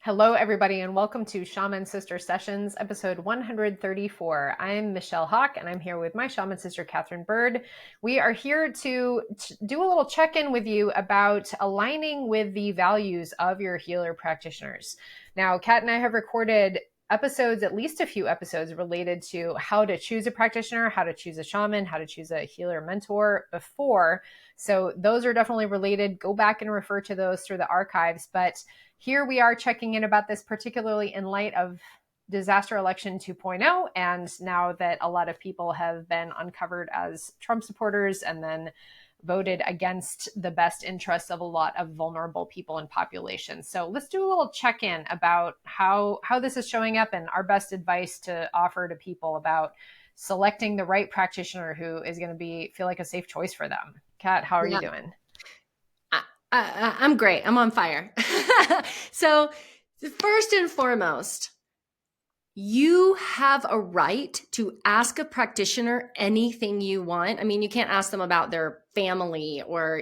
Hello, everybody, and welcome to Shaman Sister Sessions, episode 134. I'm Michelle Hawk, and I'm here with my shaman sister, Katherine Bird. We are here to do a little check-in with you about aligning with the values of your healer practitioners. Now, Kat and I have recorded episodes, at least a few episodes related to how to choose a practitioner, how to choose a shaman, how to choose a healer mentor before. So those are definitely related. Go back and refer to those through the archives. But here we are checking in about this, particularly in light of disaster election 2.0. And now that a lot of people have been uncovered as Trump supporters and then voted against the best interests of a lot of vulnerable people and populations. So let's do a little check-in about how this is showing up and our best advice to offer to people about selecting the right practitioner who is going to feel like a safe choice for them. Kat, how are you doing? I'm great. I'm on fire. So first and foremost, you have a right to ask a practitioner anything you want. I mean, you can't ask them about their family or,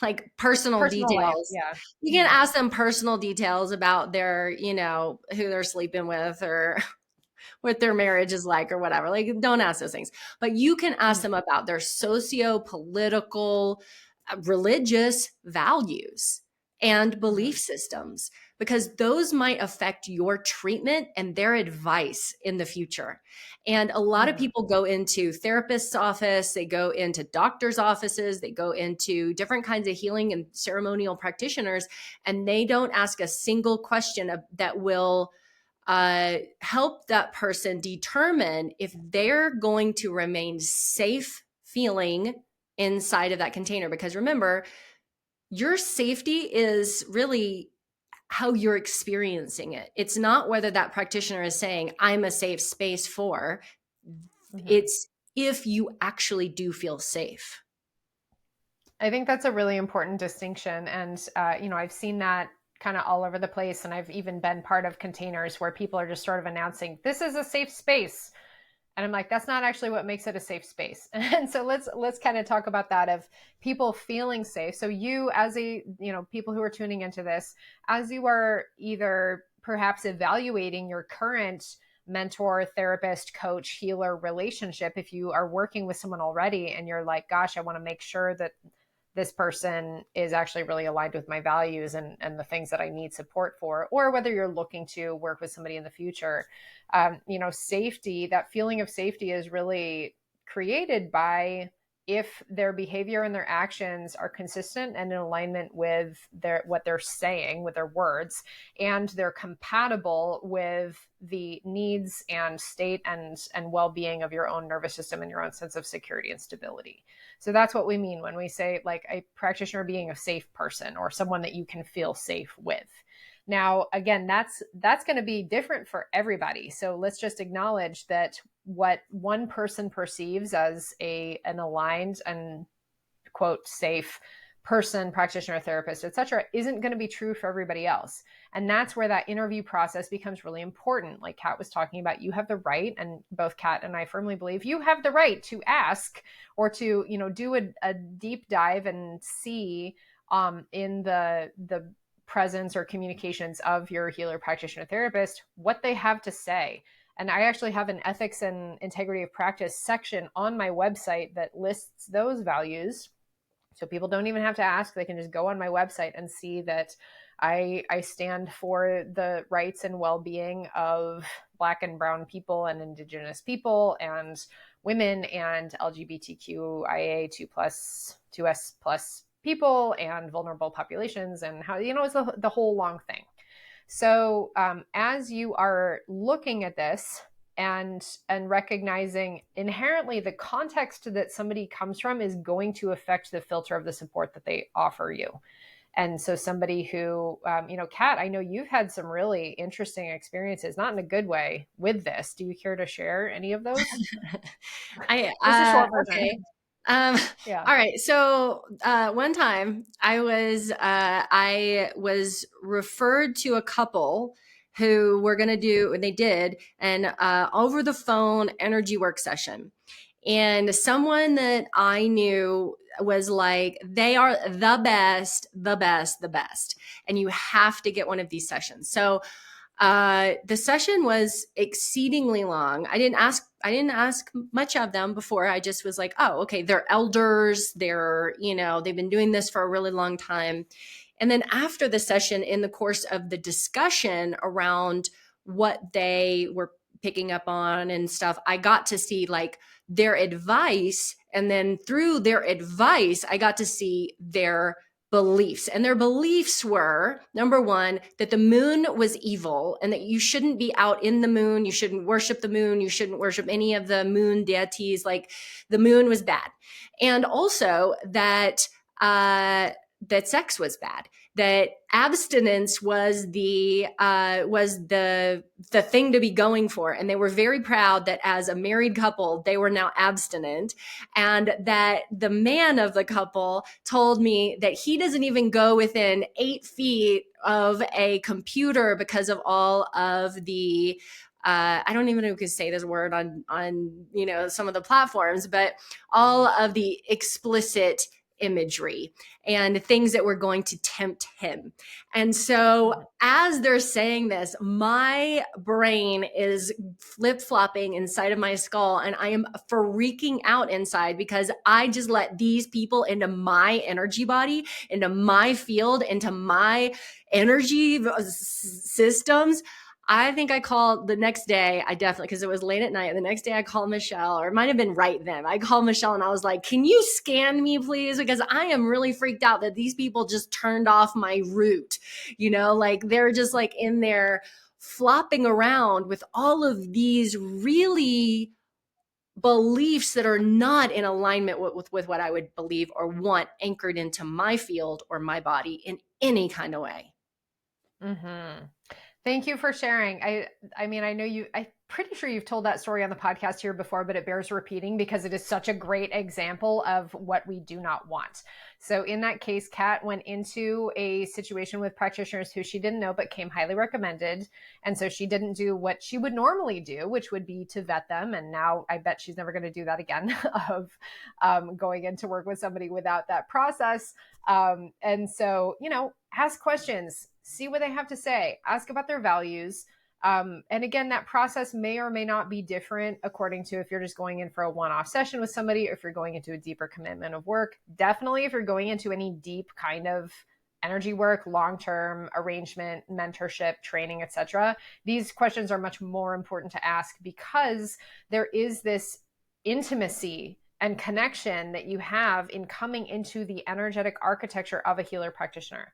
like personal Personal life, details. yeah. You can ask them personal details about their, who they're sleeping with or what their marriage is like or whatever. Like, don't ask those things. But you can ask them about their socio-political, religious values and belief systems, because those might affect your treatment and their advice in the future. And a lot of people go into therapists' office, they go into doctors' offices, they go into different kinds of healing and ceremonial practitioners, and they don't ask a single question that will help that person determine if they're going to remain safe feeling inside of that container. Because remember, your safety is really how you're experiencing it. It's not whether that practitioner is saying, I'm a safe space for. It's if you actually do feel safe. I think that's a really important distinction. And, I've seen that kind of all over the place. And I've even been part of containers where people are just sort of announcing, this is a safe space. And I'm like, that's not actually what makes it a safe space. And so let's kind of talk about that, of people feeling safe. So you, as people who are tuning into this, as you are either perhaps evaluating your current mentor, therapist, coach, healer relationship, if you are working with someone already and you're like, gosh, I want to make sure that this person is actually really aligned with my values and the things that I need support for, or whether you're looking to work with somebody in the future. Safety, that feeling of safety is really created by if their behavior and their actions are consistent and in alignment with what they're saying, with their words, and they're compatible with the needs and state and well-being of your own nervous system and your own sense of security and stability. So that's what we mean when we say like a practitioner being a safe person or someone that you can feel safe with. Now, again, that's going to be different for everybody. So let's just acknowledge that what one person perceives as an aligned and quote safe person, practitioner, therapist, etc., isn't going to be true for everybody else. And that's where that interview process becomes really important. Like Kat was talking about, you have the right, and both Kat and I firmly believe you have the right to ask or to, do a deep dive and see in the presence or communications of your healer, practitioner, therapist, what they have to say. And I actually have an ethics and integrity of practice section on my website that lists those values. So people don't even have to ask. They can just go on my website and see that I stand for the rights and well-being of Black and Brown people and Indigenous people and women and LGBTQIA 2S plus people and vulnerable populations, and how, it's the whole long thing. So as you are looking at this and recognizing inherently the context that somebody comes from is going to affect the filter of the support that they offer you. And so somebody who, Kat, I know you've had some really interesting experiences, not in a good way, with this. Do you care to share any of those? Just a short version. Okay. Yeah. All right. So one time I was referred to a couple who were going to do, and they did, an over the phone energy work session. And someone that I knew was like, they are the best, the best, the best. And you have to get one of these sessions. So the session was exceedingly long. I didn't ask much of them before. I just was like, oh, okay, they're elders. They've been doing this for a really long time. And then after the session, in the course of the discussion around what they were picking up on and stuff, I got to see like their advice. And then through their advice, I got to see their beliefs. And their beliefs were, number one, that the moon was evil and that you shouldn't be out in the moon. You shouldn't worship the moon. You shouldn't worship any of the moon deities. Like the moon was bad. And also that sex was bad, that abstinence was the thing to be going for. And they were very proud that as a married couple, they were now abstinent. And that the man of the couple told me that he doesn't even go within 8 feet of a computer because of all of the I don't even know if we could say this word on some of the platforms, but all of the explicit imagery and things that were going to tempt him. And so as they're saying this, my brain is flip-flopping inside of my skull and I am freaking out inside because I just let these people into my energy body, into my field, into my energy systems. I think I called the next day. I definitely, because it was late at night. The next day I called Michelle, or it might have been right then. I called Michelle and I was like, can you scan me, please? Because I am really freaked out that these people just turned off my route. Like they're just like in there flopping around with all of these really beliefs that are not in alignment with what I would believe or want anchored into my field or my body in any kind of way. Mm-hmm. Thank you for sharing. I mean, I know I'm pretty sure you've told that story on the podcast here before, but it bears repeating because it is such a great example of what we do not want. So in that case, Kat went into a situation with practitioners who she didn't know, but came highly recommended. And so she didn't do what she would normally do, which would be to vet them. And now I bet she's never going to do that again of going in to work with somebody without that process. And so, ask questions, see what they have to say, ask about their values. And again, that process may or may not be different according to if you're just going in for a one-off session with somebody, or if you're going into a deeper commitment of work. Definitely, if you're going into any deep kind of energy work, long-term arrangement, mentorship, training, etc., these questions are much more important to ask because there is this intimacy and connection that you have in coming into the energetic architecture of a healer practitioner.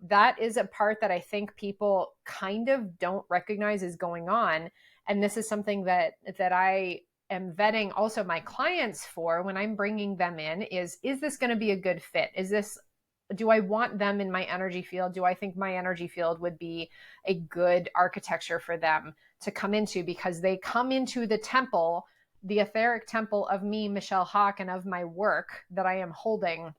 That is a part that I think people kind of don't recognize is going on. And this is something that I am vetting also my clients for when I'm bringing them in is this going to be a good fit? Do I want them in my energy field? Do I think my energy field would be a good architecture for them to come into? Because they come into the temple, the etheric temple of me, Michelle Hawk, and of my work that I am holding.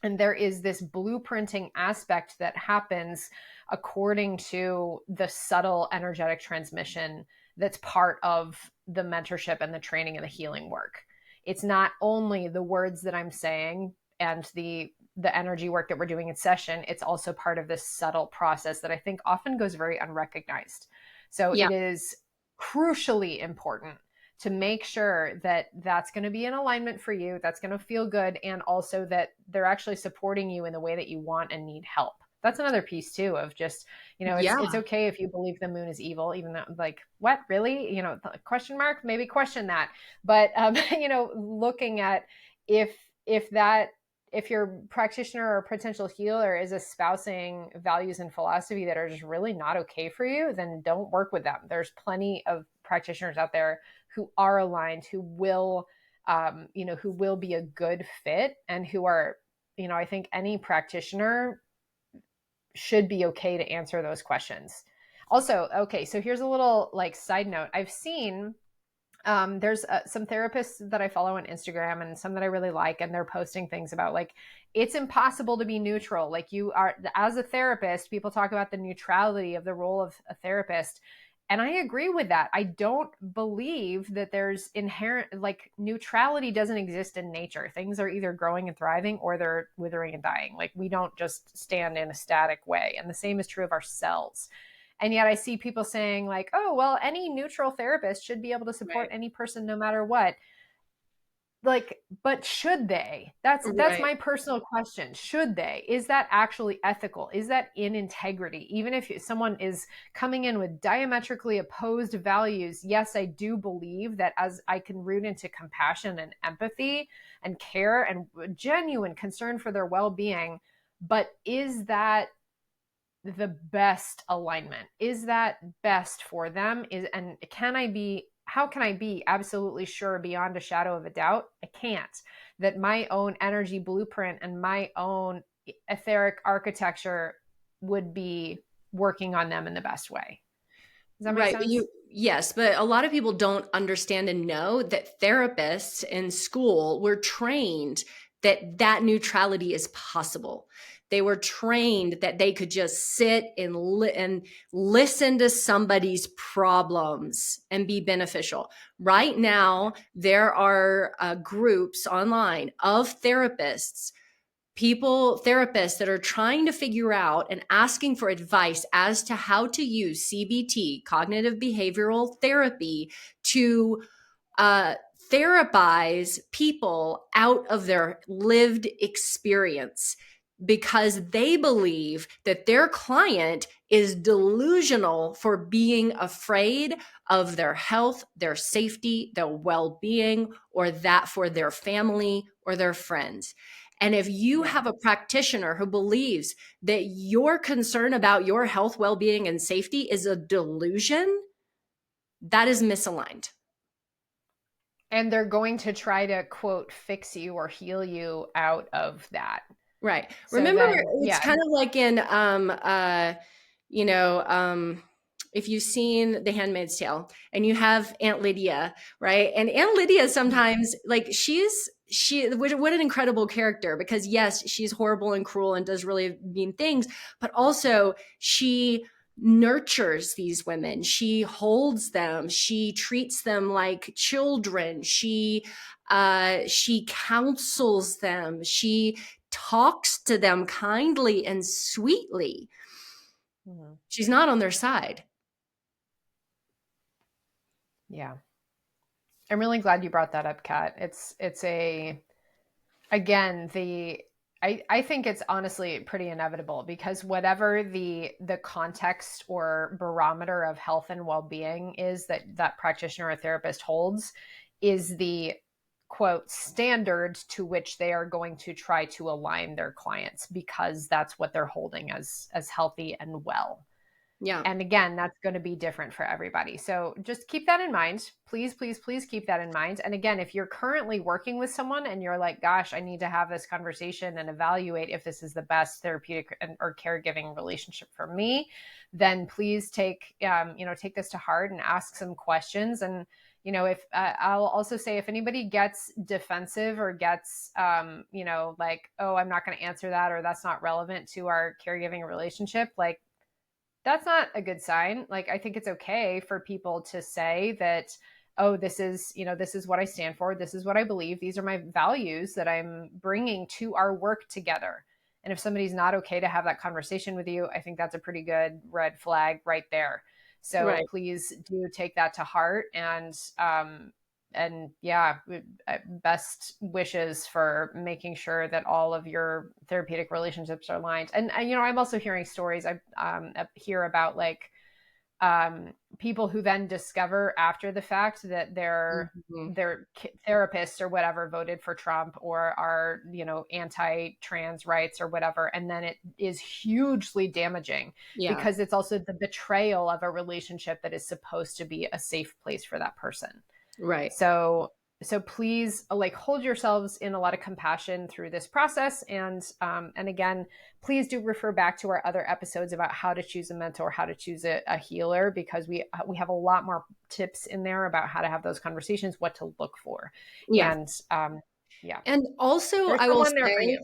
And there is this blueprinting aspect that happens according to the subtle energetic transmission that's part of the mentorship and the training and the healing work. It's not only the words that I'm saying and the energy work that we're doing in session, it's also part of this subtle process that I think often goes very unrecognized. So Yeah. it is crucially important to make sure that that's going to be in alignment for you, that's going to feel good, and also that they're actually supporting you in the way that you want and need help. That's another piece too of just, Yeah. it's okay if you believe the moon is evil, even though like, what, really? Question mark, maybe question that. But, looking at if your practitioner or potential healer is espousing values and philosophy that are just really not okay for you, then don't work with them. There's plenty of practitioners out there who are aligned, who will be a good fit, and who are, I think any practitioner should be okay to answer those questions. Also, okay, so here's a little like side note. I've seen there's some therapists that I follow on Instagram and some that I really like, and they're posting things about like, it's impossible to be neutral. Like you are, as a therapist, people talk about the neutrality of the role of a therapist. And I agree with that. I don't believe that there's inherent, like, neutrality doesn't exist in nature. Things are either growing and thriving or they're withering and dying. Like, we don't just stand in a static way. And the same is true of ourselves. And yet I see people saying, like, oh, well, any neutral therapist should be able to support Right. any person no matter what. Like, but should they? That's Right. my personal question. Should they? Is that actually ethical? Is that in integrity? Even if someone is coming in with diametrically opposed values, yes, I do believe that, as I can root into compassion and empathy and care and genuine concern for their well-being, but is that the best alignment? Is that best for them? Is, and can I be, how can I be absolutely sure beyond a shadow of a doubt? I can't. That my own energy blueprint and my own etheric architecture would be working on them in the best way. Does that make Right. But sense? yes, but a lot of people don't understand and know that therapists in school were trained that that neutrality is possible. They were trained that they could just sit and, and listen to somebody's problems and be beneficial. Right now, there are groups online of therapists, therapists that are trying to figure out and asking for advice as to how to use CBT, cognitive behavioral therapy, to uh, therapize people out of their lived experience because they believe that their client is delusional for being afraid of their health, their safety, their well being, or that for their family or their friends. And if you Yeah. have a practitioner who believes that your concern about your health, well being, and safety is a delusion, that is misaligned. And they're going to try to, quote, fix you or heal you out of that. Right. So Remember, then, it's yeah. kind of like in you know, if you've seen The Handmaid's Tale and you have Aunt Lydia, right? And Aunt Lydia sometimes, like, what an incredible character, because yes, she's horrible and cruel and does really mean things, but also she nurtures these women. She holds them. She treats them like children. She counsels them. She talks to them kindly and sweetly. Mhm. She's not on their side. Yeah. I'm really glad you brought that up, Kat. It's again, I think it's honestly pretty inevitable, because whatever the context or barometer of health and well-being is that that practitioner or therapist holds, is the, quote, standard to which they are going to try to align their clients, because that's what they're holding as healthy and well. Yeah. And again, that's going to be different for everybody. So just keep that in mind. Please, please, please keep that in mind. And again, if you're currently working with someone and you're like, gosh, I need to have this conversation and evaluate if this is the best therapeutic or caregiving relationship for me, then please take, take this to heart and ask some questions. And, if I'll also say, if anybody gets defensive or gets, like, oh, I'm not going to answer that, or that's not relevant to our caregiving relationship, like, that's not a good sign. Like, I think it's okay for people to say that, oh, this is what I stand for. This is what I believe. These are my values that I'm bringing to our work together. And if somebody's not okay to have that conversation with you, I think that's a pretty good red flag right there. So Right. please do take that to heart. And yeah, best wishes for making sure that all of your therapeutic relationships are aligned. And I'm also hearing stories. I hear about, like, people who then discover after the fact that Mhm. their therapists or whatever voted for Trump, or are, anti-trans rights or whatever, and then it is hugely damaging, Yeah. because it's also the betrayal of a relationship that is supposed to be a safe place for that person. Right. So please, like, hold yourselves in a lot of compassion through this process. And again, please do refer back to our other episodes about how to choose a mentor, how to choose a healer, because we have a lot more tips in there about how to have those conversations, what to look for. Yeah. And yeah, And also, there's I will someone there for say you.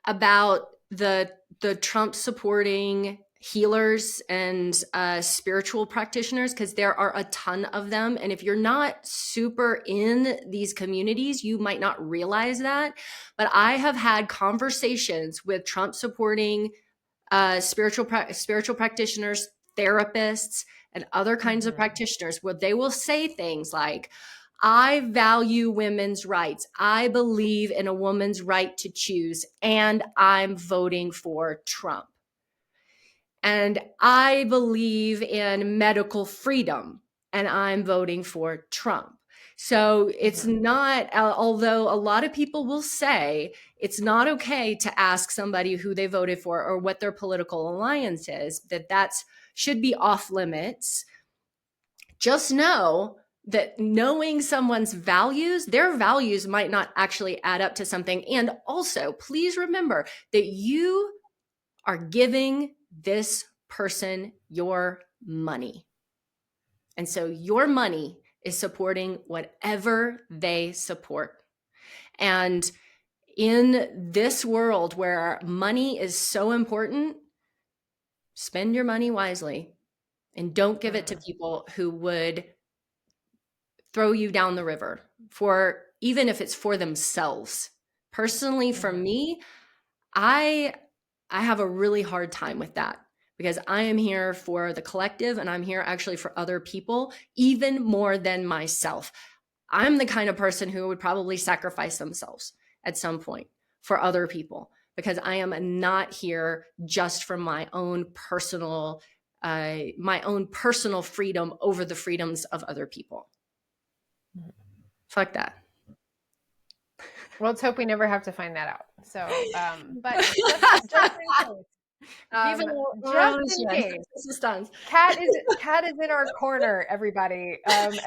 about the Trump supporting healers and spiritual practitioners, because there are a ton of them. And if you're not super in these communities, you might not realize that. But I have had conversations with Trump supporting spiritual practitioners, therapists, and other kinds of practitioners where they will say things like, I value women's rights. I believe in a woman's right to choose, and I'm voting for Trump. And I believe in medical freedom, and I'm voting for Trump. So it's not, although a lot of people will say it's not okay to ask somebody who they voted for or what their political alliance is, that should be off limits. Just know that knowing someone's values, their values might not actually add up to something. And also, please remember that you are giving this person your money. And so your money is supporting whatever they support. And in this world where money is so important, spend your money wisely and don't give it to people who would throw you down the river, for even if it's for themselves. Personally, for me, I have a really hard time with that, because I am here for the collective and I'm here actually for other people, even more than myself. I'm the kind of person who would probably sacrifice themselves at some point for other people, because I am not here just for my own personal freedom over the freedoms of other people. Fuck that. Well, let's hope we never have to find that out. So, but just in case, just in case, Kat is in our corner, everybody, and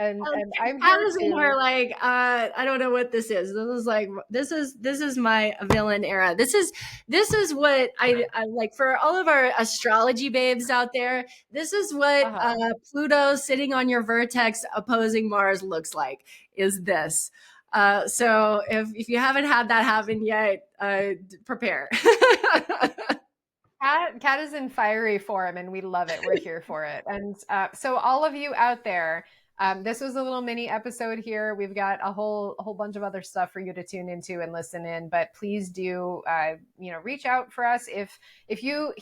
I'm Kat here is in her like I don't know what this is. This is my villain era. This is what I like for all of our astrology babes out there. This is what Pluto sitting on your vertex opposing Mars looks like. Is this? So if you haven't had that happen yet, prepare. Kat is in fiery form, and we love it. We're here for it. And so all of you out there, this was a little mini episode here. We've got a whole bunch of other stuff for you to tune into and listen in. But please do, reach out for us if you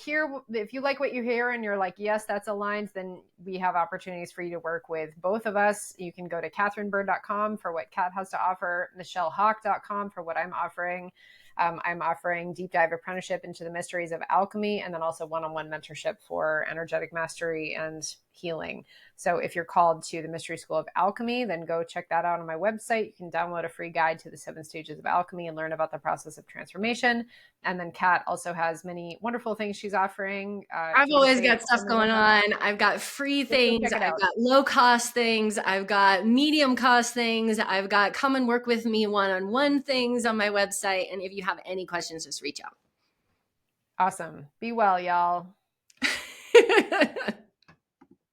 like what you hear and you're like, yes, that's aligned. Then we have opportunities for you to work with both of us. You can go to katherinebird.com for what Kat has to offer, michellehawk.com for what I'm offering. I'm offering deep dive apprenticeship into the mysteries of alchemy, and then also one-on-one mentorship for energetic mastery and healing. So if you're called to the Mystery School of Alchemy, then go check that out on my website. You can download a free guide to the 7 stages of alchemy and learn about the process of transformation. And then Kat also has many wonderful things she's offering. I've always got stuff going on. I've got free things. I've got low cost things. I've got medium cost things. I've got come and work with me one-on-one things on my website. And if you have any questions, just reach out. Awesome. Be well, y'all.